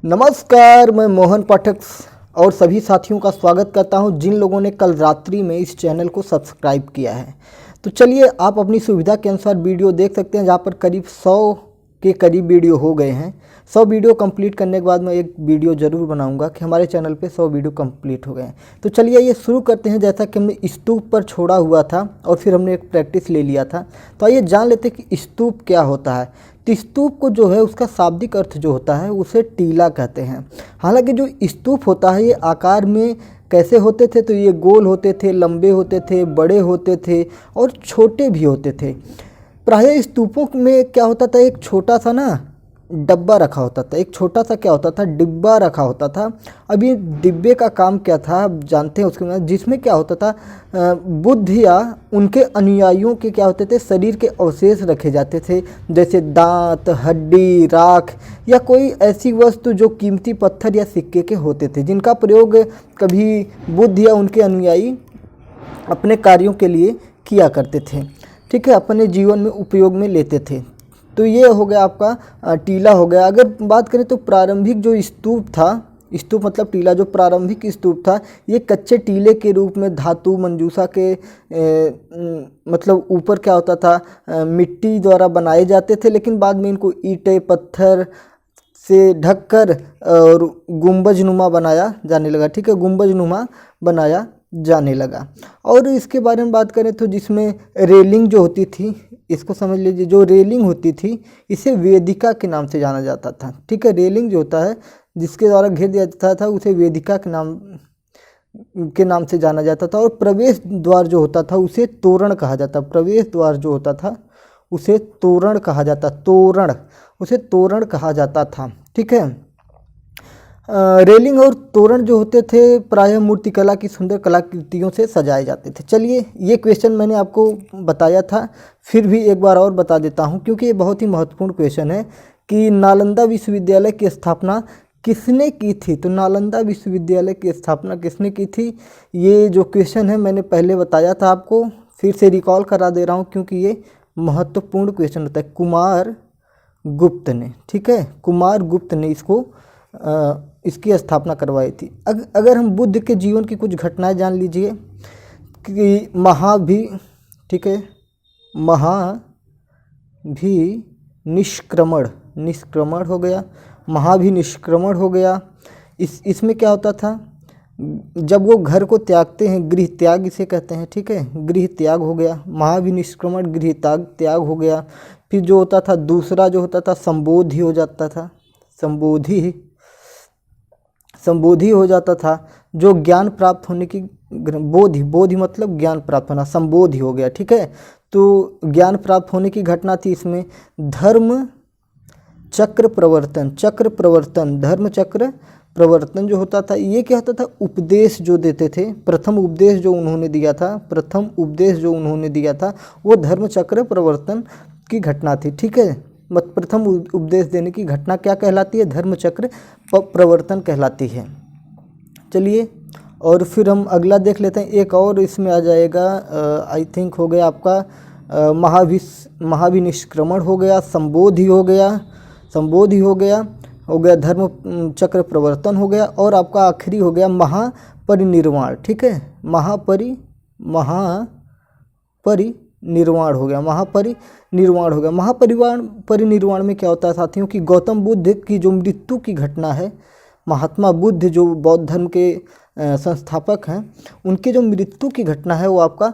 नमस्कार, मैं मोहन पाठक और सभी साथियों का स्वागत करता हूं जिन लोगों ने कल रात्रि में इस चैनल को सब्सक्राइब किया है। तो चलिए, आप अपनी सुविधा के अनुसार वीडियो देख सकते हैं, जहां पर करीब 100 के करीब वीडियो हो गए हैं। 100 वीडियो कंप्लीट करने के बाद मैं एक वीडियो ज़रूर बनाऊंगा कि हमारे चैनल पे 100 वीडियो कंप्लीट हो गए हैं। तो चलिए ये शुरू करते हैं। जैसा कि हमने स्तूप पर छोड़ा हुआ था और फिर हमने एक प्रैक्टिस ले लिया था, तो आइए जान लेते हैं कि स्तूप क्या होता है। तो स्तूप को जो है उसका शाब्दिक अर्थ जो होता है उसे टीला कहते हैं। हालांकि जो स्तूप होता है ये आकार में कैसे होते थे, तो ये गोल होते थे, लंबे होते थे, बड़े होते थे और छोटे भी होते थे। प्रायः स्तूपों में क्या होता था, एक छोटा सा ना डब्बा रखा होता था, एक छोटा सा क्या होता था, डिब्बा रखा होता था। अब ये डिब्बे का काम क्या था आप जानते हैं उसके बाद, जिसमें क्या होता था, बुद्ध या उनके अनुयायियों के क्या होते थे, शरीर के अवशेष रखे जाते थे, जैसे दांत, हड्डी, राख या कोई ऐसी वस्तु जो कीमती पत्थर या सिक्के के होते थे, जिनका प्रयोग कभी बुद्ध या उनके अनुयायी अपने कार्यों के लिए किया करते थे। ठीक है, अपने जीवन में उपयोग में लेते थे। तो ये हो गया आपका टीला हो गया। अगर बात करें तो प्रारंभिक जो स्तूप था, स्तूप मतलब टीला, जो प्रारंभिक स्तूप था ये कच्चे टीले के रूप में धातु मंजूषा के मतलब ऊपर क्या होता था, मिट्टी द्वारा बनाए जाते थे, लेकिन बाद में इनको ईंटें पत्थर से ढककर और गुंबजनुमा बनाया जाने लगा। ठीक है, गुंबजनुमा बनाया जाने लगा। और इसके बारे में बात करें तो जिसमें रेलिंग जो होती थी, इसको समझ लीजिए, जो रेलिंग होती थी इसे वेदिका के नाम से जाना जाता था। ठीक है, रेलिंग जो होता है जिसके द्वारा घेर दिया जाता था उसे वेदिका के नाम से जाना जाता था। और प्रवेश द्वार जो होता था उसे तोरण कहा जाता। प्रवेश द्वार जो होता था उसे तोरण कहा जाता, उसे तोरण कहा जाता था। ठीक है, रेलिंग और तोरण जो होते थे प्रायः मूर्तिकला की सुंदर कलाकृतियों से सजाए जाते थे। चलिए, ये क्वेश्चन मैंने आपको बताया था, फिर भी एक बार और बता देता हूँ क्योंकि ये बहुत ही महत्वपूर्ण क्वेश्चन है कि नालंदा विश्वविद्यालय की स्थापना किसने की थी। तो नालंदा विश्वविद्यालय की स्थापना किसने की थी, ये जो क्वेश्चन है मैंने पहले बताया था आपको, फिर से रिकॉल करा दे रहा हूँ क्योंकि ये महत्वपूर्ण क्वेश्चन होता है। कुमार गुप्त ने, ठीक है, कुमार गुप्त ने इसकी स्थापना करवाई थी। अगर हम बुद्ध के जीवन की कुछ घटनाएं जान लीजिए कि ठीक है, निष्क्रमण हो गया, महाभिनिष्क्रमण हो गया। इसमें क्या होता था, जब वो घर को त्यागते हैं, गृह त्याग इसे कहते हैं। ठीक है, गृह त्याग हो गया, महाभिनिष्क्रमण गृह त्याग हो गया। फिर जो होता था दूसरा जो होता था संबोधि हो जाता था, संबोधि हो जाता था, जो ज्ञान प्राप्त होने की बोधि मतलब ज्ञान प्राप्त होना, संबोधि हो गया। ठीक है, तो ज्ञान प्राप्त होने की घटना थी। इसमें धर्म चक्र प्रवर्तन जो होता था, ये क्या होता था, उपदेश जो देते थे, प्रथम उपदेश जो उन्होंने दिया था वो धर्म चक्र प्रवर्तन की घटना थी। ठीक है, प्रथम उपदेश देने की घटना क्या कहलाती है, धर्म चक्र प्रवर्तन कहलाती है। चलिए, और फिर हम अगला देख लेते हैं। एक और इसमें आ जाएगा, आई थिंक हो गया आपका महाभिनिष्क्रमण हो गया, संबोधि हो गया, धर्म चक्र प्रवर्तन हो गया, और आपका आखिरी हो गया महापरिनिर्वाण। ठीक है, महापरिनिर्वाण हो गया। महापरिनिर्वाण में क्या होता है साथियों कि गौतम बुद्ध की जो मृत्यु की घटना है, महात्मा बुद्ध जो बौद्ध धर्म के संस्थापक हैं, उनके जो मृत्यु की घटना है वो आपका